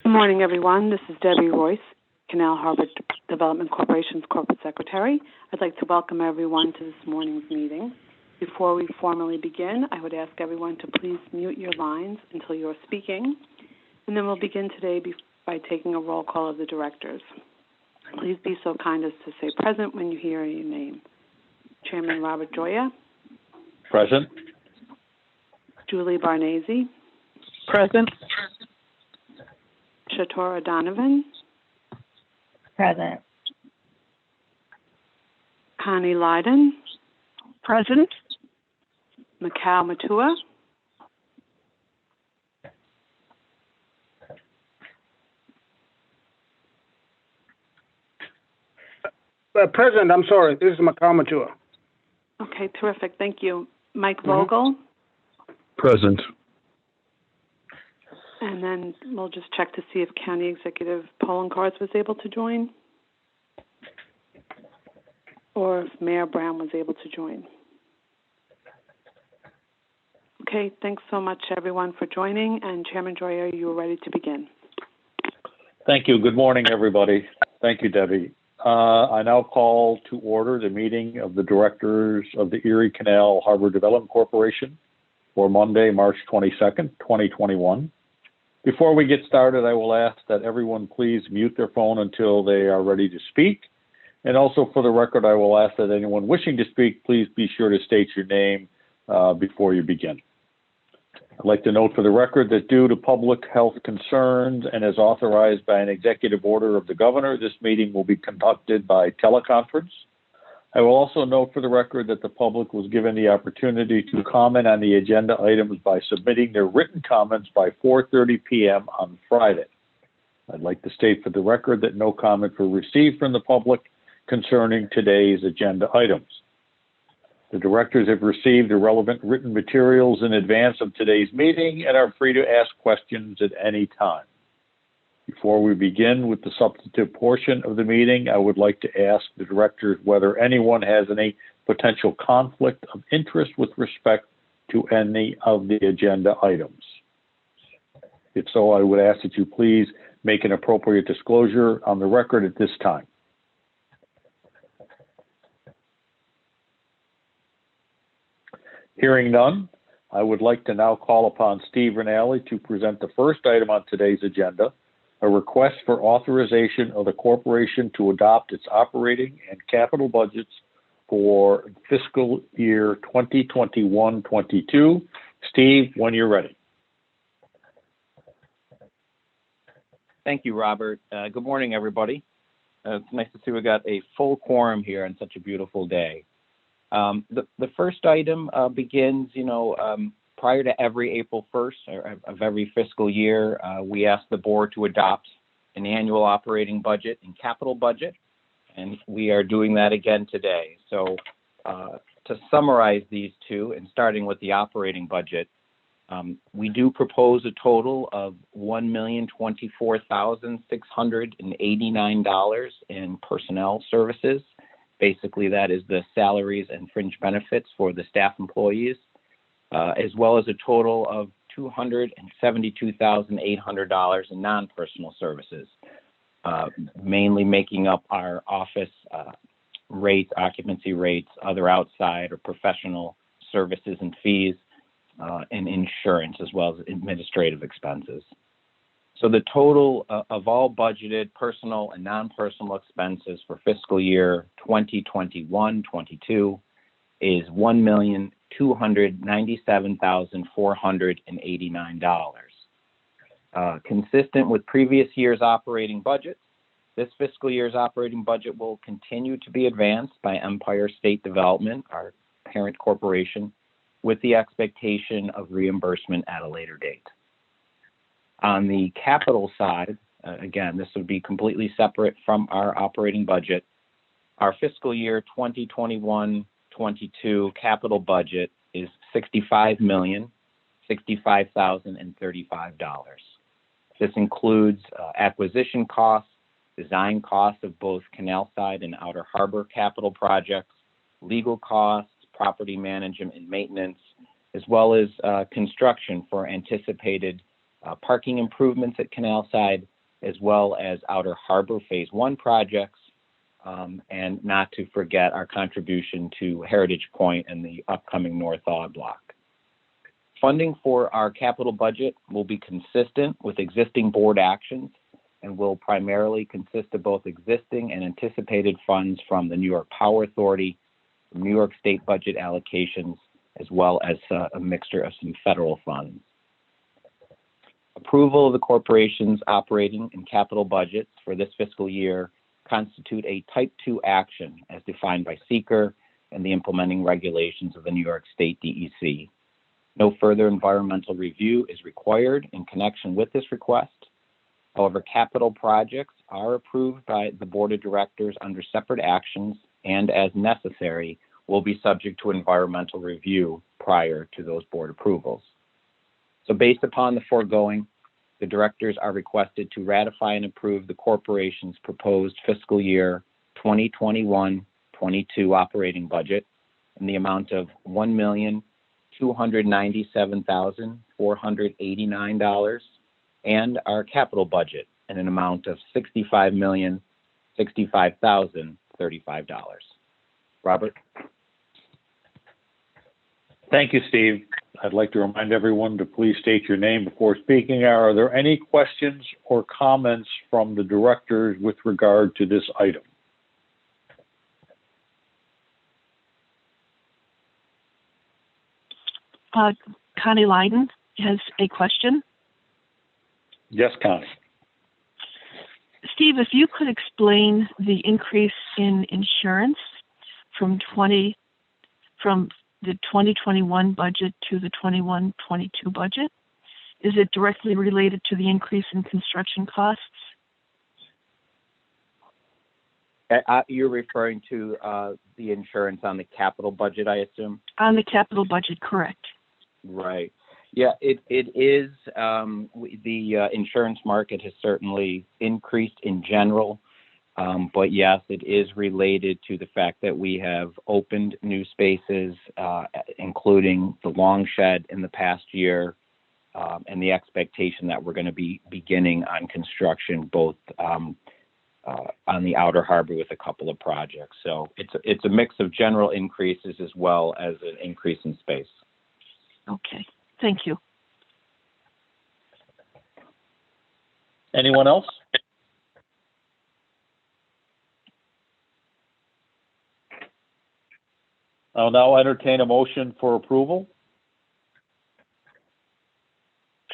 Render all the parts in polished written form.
Good morning, everyone. This is Debbie Royce, Canal Harbor Development Corporation's Corporate Secretary. I'd like to welcome everyone to this morning's meeting. Before we formally begin, I would ask everyone to please mute your lines until you're speaking, and then we'll begin today by taking a roll call of the directors. Please be so kind as to say present when you hear your name. Chairman Robert Joya. Present. Julie Barnese. Present. Shatora Donovan. Present. Connie Leiden. Present. Macau Matua. President, I'm sorry. This is Macau Matua. Okay, terrific. Thank you. Mike Vogel. Present. And then we'll just check to see if County Executive Poland Cards was able to join, or if Mayor Brown was able to join. Okay, thanks so much, everyone, for joining. And Chairman Joya, you are ready to begin. Thank you. Good morning, everybody. Thank you, Debbie. I now call to order the meeting of the directors of the Erie Canal Harbor Development Corporation for Monday, March 22nd, 2021. Before we get started, I will ask that everyone please mute their phone until they are ready to speak. And also for the record, I will ask that anyone wishing to speak, please be sure to state your name before you begin. I'd like to note for the record that due to public health concerns and as authorized by an executive order of the governor, this meeting will be conducted by teleconference. I will also note for the record that the public was given the opportunity to comment on the agenda items by submitting their written comments by 4:30 p.m. on Friday. I'd like to state for the record that no comments were received from the public concerning today's agenda items. The directors have received the relevant written materials in advance of today's meeting and are free to ask questions at any time. Before we begin with the substantive portion of the meeting, I would like to ask the directors whether anyone has any potential conflict of interest with respect to any of the agenda items. If so, I would ask that you please make an appropriate disclosure on the record at this time. Hearing none, I would like to now call upon Steve Rinaldi to present the first item on today's agenda, a request for authorization of the corporation to adopt its operating and capital budgets for fiscal year 2021-22. Steve, when you're ready. Thank you, Robert. Good morning, everybody. It's nice to see we got a full quorum here on such a beautiful day. The first item begins, prior to every April 1st of every fiscal year, we ask the board to adopt an annual operating budget and capital budget, and we are doing that again today. So to summarize these two, and starting with the operating budget, we do propose a total of $1,024,689 in personnel services. Basically, that is the salaries and fringe benefits for the staff employees, as well as a total of $272,800 in non-personal services, mainly making up our office rates, occupancy rates, other outside or professional services and fees, and insurance, as well as administrative expenses. So the total of all budgeted personal and non-personal expenses for fiscal year 2021-22 is $1,297,489. Consistent with previous year's operating budget, this fiscal year's operating budget will continue to be advanced by Empire State Development, our parent corporation, with the expectation of reimbursement at a later date. On the capital side, again, this would be completely separate from our operating budget. Our fiscal year 2021-22 capital budget is $65,065,035. This includes acquisition costs, design costs of both canal side and outer harbor capital projects, legal costs, property management and maintenance, as well as construction for anticipated parking improvements at canal side as well as Outer Harbor Phase 1 projects, and not to forget our contribution to Heritage Point and the upcoming North Awe block. Funding for our capital budget will be consistent with existing board actions and will primarily consist of both existing and anticipated funds from the New York Power Authority, New York State budget allocations, as well as a mixture of some federal funds. Approval of the corporation's operating and capital budgets for this fiscal year constitute a Type 2 action as defined by SEQR and the implementing regulations of the New York State DEC. No further environmental review is required in connection with this request. However, capital projects are approved by the Board of Directors under separate actions and, as necessary, will be subject to environmental review prior to those board approvals. So based upon the foregoing, the directors are requested to ratify and approve the corporation's proposed fiscal year 2021-22 operating budget in the amount of $1,297,489 and our capital budget in an amount of $65,065,035. Robert? Thank you, Steve. I'd like to remind everyone to please state your name before speaking. Are there any questions or comments from the directors with regard to this item? Connie Lyden has a question. Yes, Connie. Steve, if you could explain the increase in insurance from the 2021 budget to the 21-22 budget, is it directly related to the increase in construction costs? You're referring to the insurance on the capital budget, I assume? On the capital budget, correct. Right. Yeah, it is. The insurance market has certainly increased in general, but yes, it is related to the fact that we have opened new spaces, including the Long Shed in the past year, and the expectation that we're going to be beginning on construction both on the Outer Harbor with a couple of projects. So it's a mix of general increases as well as an increase in space. Okay, thank you. Anyone else? I'll now entertain a motion for approval.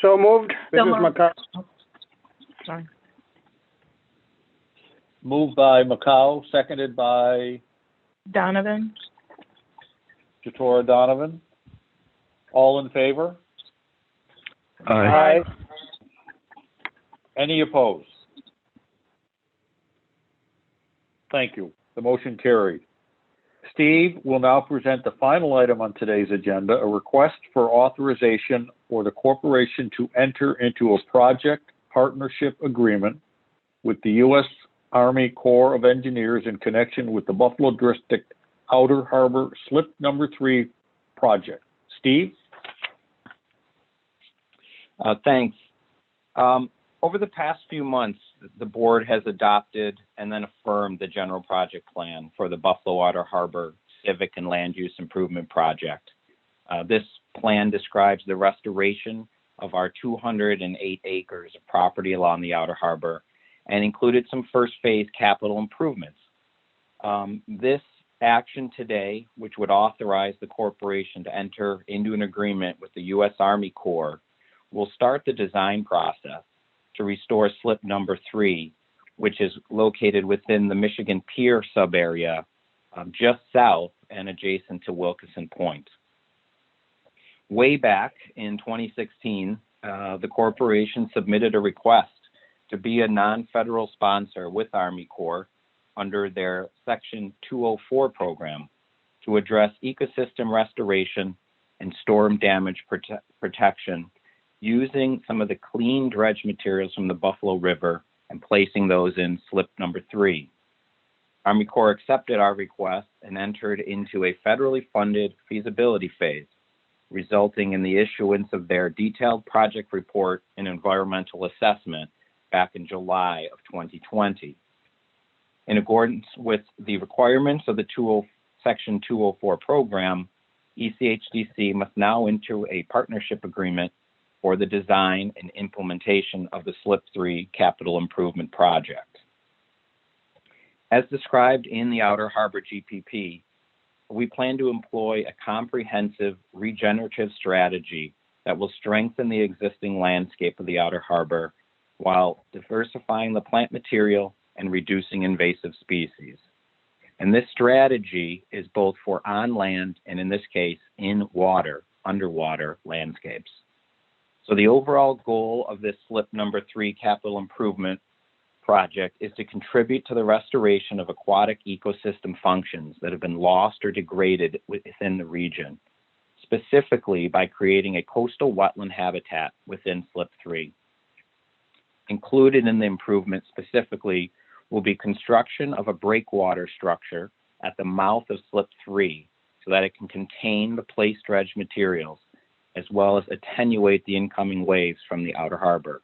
So moved. This So is moved. Macau. Sorry. Moved by Macau, seconded by Donovan? Jatora Donovan. All in favor? Aye. Any opposed? Thank you. The motion carried. Steve will now present the final item on today's agenda, a request for authorization for the corporation to enter into a project partnership agreement with the U.S. Army Corps of Engineers in connection with the Buffalo District Outer Harbor Slip Number 3 project. Steve? Thanks. Over the past few months, the board has adopted and then affirmed the general project plan for the Buffalo Outer Harbor Civic and Land Use Improvement Project. This plan describes the restoration of our 208 acres of property along the Outer Harbor and included some first phase capital improvements. This action today, which would authorize the corporation to enter into an agreement with the U.S. Army Corps, will start the design process to restore slip number 3, which is located within the Michigan Pier sub-area just south and adjacent to Wilkeson Point. Way back in 2016, the corporation submitted a request to be a non-federal sponsor with Army Corps under their Section 204 program to address ecosystem restoration and storm damage protection using some of the clean dredge materials from the Buffalo River and placing those in slip number 3. Army Corps accepted our request and entered into a federally funded feasibility phase, resulting in the issuance of their detailed project report and environmental assessment back in July of 2020. In accordance with the requirements of the Section 204 program, ECHDC must now enter a partnership agreement for the design and implementation of the SLIP 3 capital improvement project. As described in the Outer Harbor GPP, we plan to employ a comprehensive regenerative strategy that will strengthen the existing landscape of the Outer Harbor while diversifying the plant material and reducing invasive species. And this strategy is both for on land and, in this case, in water, underwater landscapes. So the overall goal of this SLIP number 3 capital improvement project is to contribute to the restoration of aquatic ecosystem functions that have been lost or degraded within the region, specifically by creating a coastal wetland habitat within SLIP 3. Included in the improvement specifically will be construction of a breakwater structure at the mouth of SLIP 3 so that it can contain the place dredge materials as well as attenuate the incoming waves from the Outer Harbor.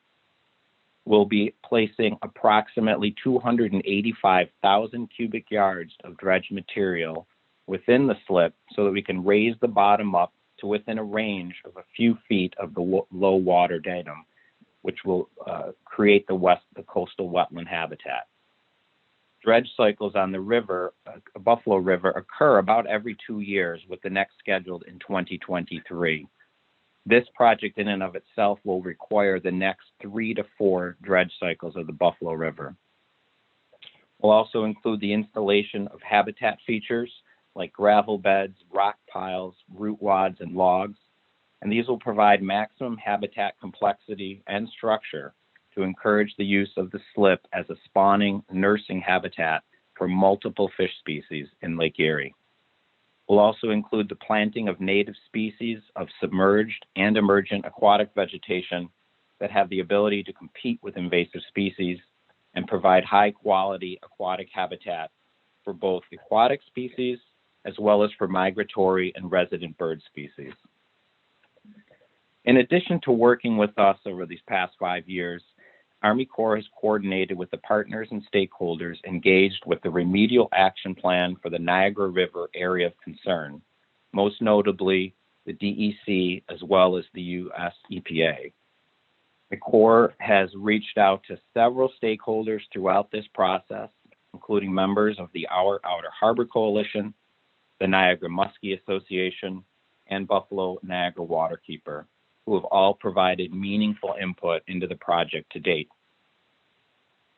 We'll be placing approximately 285,000 cubic yards of dredge material within the slip so that we can raise the bottom up to within a range of a few feet of the low water datum, which will create the coastal wetland habitat. Dredge cycles on the river, Buffalo River, occur about every 2 years, with the next scheduled in 2023. This project in and of itself will require the next 3 to 4 dredge cycles of the Buffalo River. We'll also include the installation of habitat features like gravel beds, rock piles, root wads, and logs, and these will provide maximum habitat complexity and structure to encourage the use of the slip as a spawning, nursing habitat for multiple fish species in Lake Erie. We'll also include the planting of native species of submerged and emergent aquatic vegetation that have the ability to compete with invasive species and provide high-quality aquatic habitat for both aquatic species as well as for migratory and resident bird species. In addition to working with us over these past 5 years, Army Corps has coordinated with the partners and stakeholders engaged with the remedial action plan for the Niagara River area of concern, most notably the DEC as well as the U.S. EPA. The Corps has reached out to several stakeholders throughout this process, including members of the Outer Harbor Coalition, the Niagara Muskie Association, and Buffalo Niagara Waterkeeper, who have all provided meaningful input into the project to date.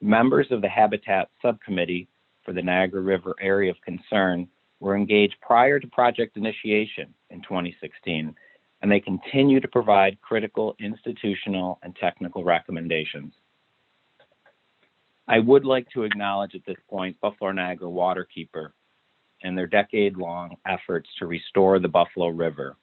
Members of the Habitat Subcommittee for the Niagara River Area of Concern were engaged prior to project initiation in 2016, and they continue to provide critical institutional and technical recommendations. I would like to acknowledge at this point Buffalo Niagara Waterkeeper and their decade-long efforts to restore the Buffalo River.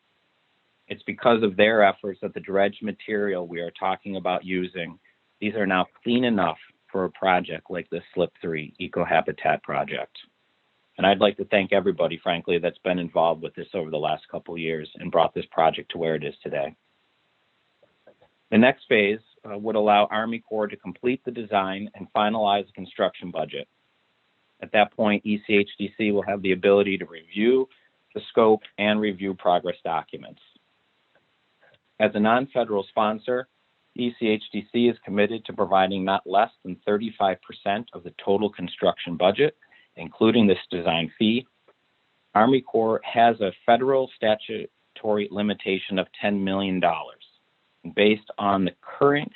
It's because of their efforts that the dredge material we are talking about using, these are now clean enough for a project like this SLIP 3 Eco-Habitat project. And I'd like to thank everybody, frankly, that's been involved with this over the last couple of years and brought this project to where it is today. The next phase would allow Army Corps to complete the design and finalize the construction budget. At that point, ECHDC will have the ability to review the scope and review progress documents. As a non-federal sponsor, ECHDC is committed to providing not less than 35% of the total construction budget, including this design fee. Army Corps has a federal statutory limitation of $10 million. Based on the current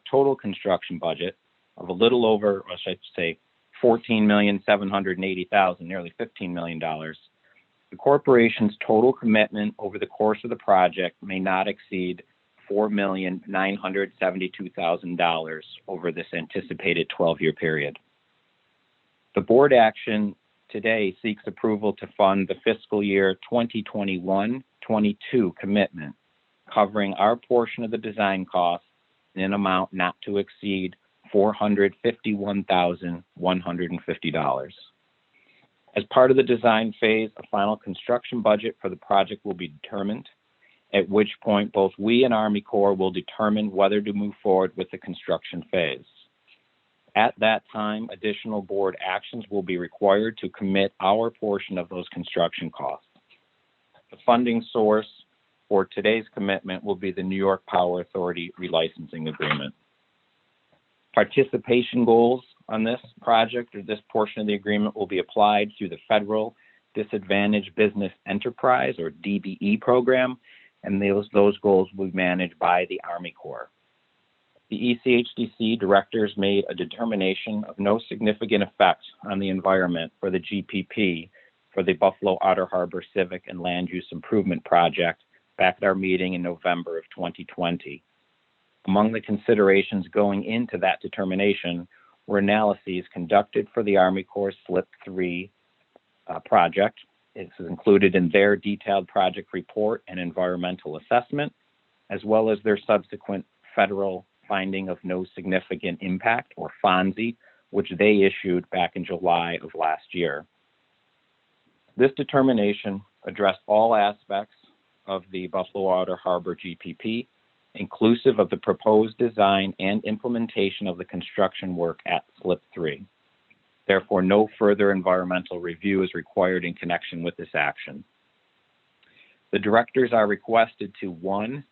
total construction budget of a little over, or should I say, $14,780,000, nearly $15 million, the corporation's total commitment over the course of the project may not exceed $4,972,000 over this anticipated 12-year period. The board action today seeks approval to fund the fiscal year 2021-22 commitment, covering our portion of the design costs in an amount not to exceed $451,150. As part of the design phase, a final construction budget for the project will be determined, at which point both we and Army Corps will determine whether to move forward with the construction phase. At that time, additional board actions will be required to commit our portion of those construction costs. The funding source for today's commitment will be the New York Power Authority relicensing agreement. Participation goals on this project or this portion of the agreement will be applied through the Federal Disadvantaged Business Enterprise or DBE program, and those goals will be managed by the Army Corps. The ECHDC directors made a determination of no significant effect on the environment for the GPP for the Buffalo Outer Harbor Civic and Land Use Improvement Project back at our meeting in November of 2020. Among the considerations going into that determination were analyses conducted for the Army Corps SLIP 3 project. This is included in their detailed project report and environmental assessment, as well as their subsequent federal finding of no significant impact, or FONSI, which they issued back in July of last year. This determination addressed all aspects of the Buffalo Outer Harbor GPP, inclusive of the proposed design and implementation of the construction work at SLIP 3. Therefore, no further environmental review is required in connection with this action. The directors are requested to, 1,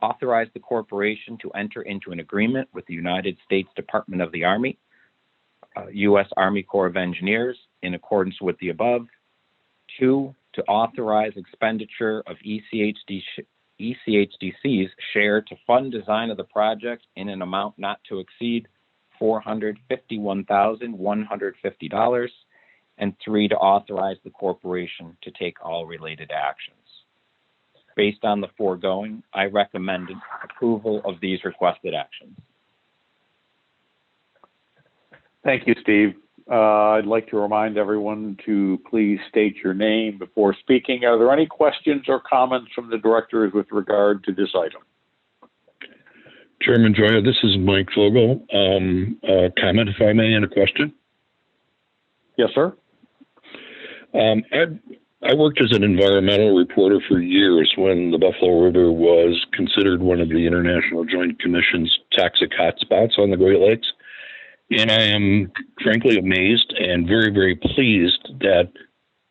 authorize the corporation to enter into an agreement with the United States Department of the Army, U.S. Army Corps of Engineers, in accordance with the above. 2, to authorize expenditure of ECHDC's share to fund design of the project in an amount not to exceed $451,150. And 3, to authorize the corporation to take all related actions. Based on the foregoing, I recommend approval of these requested actions. Thank you, Steve. I'd like to remind everyone to please state your name before speaking. Are there any questions or comments from the directors with regard to this item? Chairman Joya, this is Mike Vogel. Comment, if I may, and a question. Yes, sir. I worked as an environmental reporter for years when the Buffalo River was considered one of the International Joint Commission's toxic hotspots on the Great Lakes. And I am frankly amazed and very, very pleased that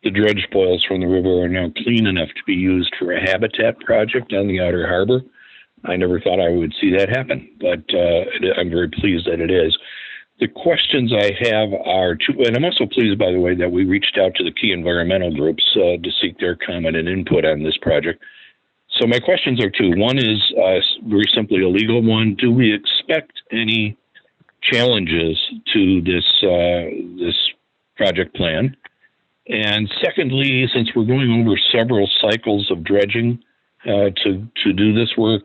the dredge spoils from the river are now clean enough to be used for a habitat project on the Outer Harbor. I never thought I would see that happen, but I'm very pleased that it is. The questions I have are two, and I'm also pleased, by the way, that we reached out to the key environmental groups to seek their comment and input on this project. So my questions are two. One is very simply a legal one. Do we expect any challenges to this project plan? And secondly, since we're going over several cycles of dredging to do this work,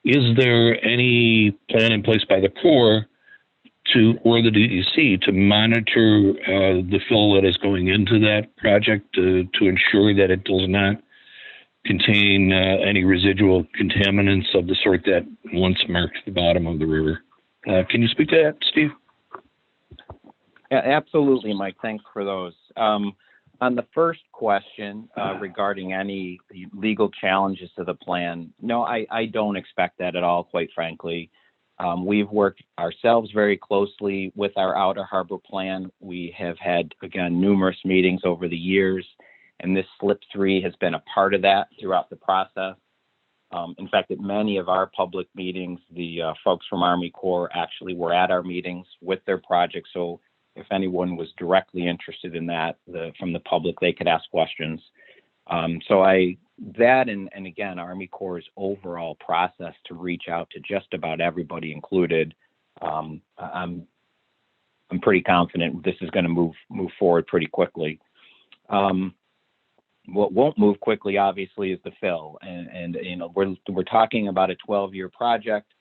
is there any plan in place by the Corps or the DEC to monitor the fill that is going into that project to ensure that it does not contain any residual contaminants of the sort that once marked the bottom of the river? Can you speak to that, Steve? Yeah, absolutely, Mike. Thanks for those. On the first question regarding any legal challenges to the plan, no, I don't expect that at all, quite frankly. We've worked ourselves very closely with our Outer Harbor plan. We have had, again, numerous meetings over the years, and this SLIP 3 has been a part of that throughout the process. In fact, at many of our public meetings, the folks from Army Corps actually were at our meetings with their project. So if anyone was directly interested in that from the public, they could ask questions. And again, Army Corps' overall process to reach out to just about everybody included, I'm pretty confident this is going to move forward pretty quickly. What won't move quickly, obviously, is the fill, and we're talking about a 12-year project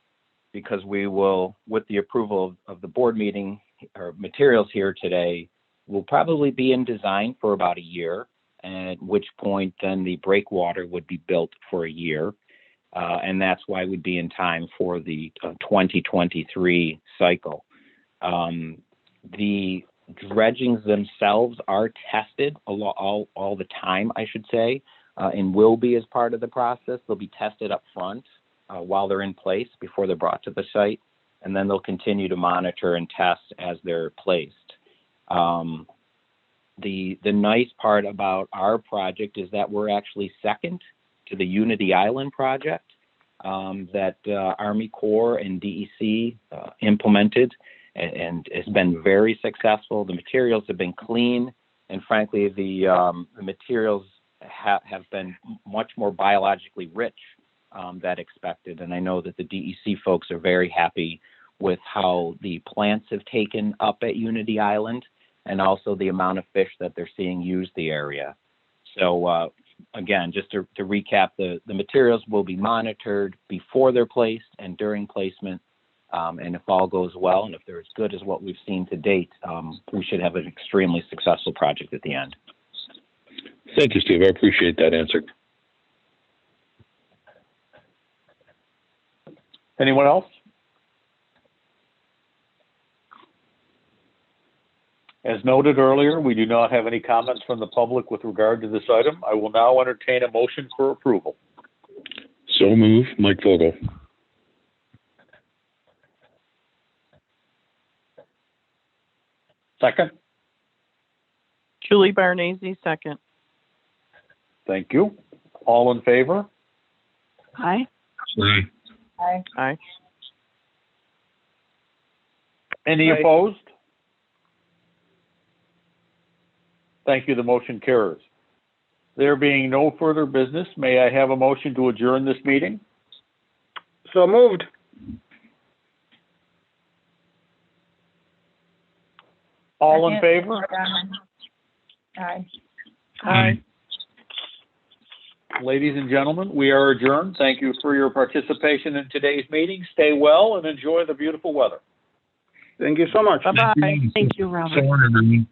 because we will, with the approval of the board meeting or materials here today, will probably be in design for about a year, at which point then the breakwater would be built for a year, and that's why we'd be in time for the 2023 cycle. The dredgings themselves are tested all the time, I should say, and will be as part of the process. They'll be tested up front while they're in place before they're brought to the site. and then they'll continue to monitor and test as they're placed. The nice part about our project is that we're actually second to the Unity Island project that Army Corps and DEC implemented, and it's been very successful. The materials have been clean, and frankly, the materials have been much more biologically rich than expected. And I know that the DEC folks are very happy with how the plants have taken up at Unity Island, and also the amount of fish that they're seeing use the area. So again, just to recap, the materials will be monitored before they're placed and during placement. And if all goes well, and if they're as good as what we've seen to date, we should have an extremely successful project at the end. Thank you, Steve. I appreciate that answer. Anyone else? As noted earlier, we do not have any comments from the public with regard to this item. I will now entertain a motion for approval. So move, Mike Vogel. Second? Julie Barnese, second. Thank you. All in favor? Aye. Aye. Aye. Aye. Any Aye. opposed? Thank you. The motion carries. There being no further business, may I have a motion to adjourn this meeting? So moved. All in favor? Aye. Aye. Ladies and gentlemen, we are adjourned. Thank you for your participation in today's meeting. Stay well and enjoy the beautiful weather. Thank you so much. Bye-bye. Thank you, Robert. So, everyone.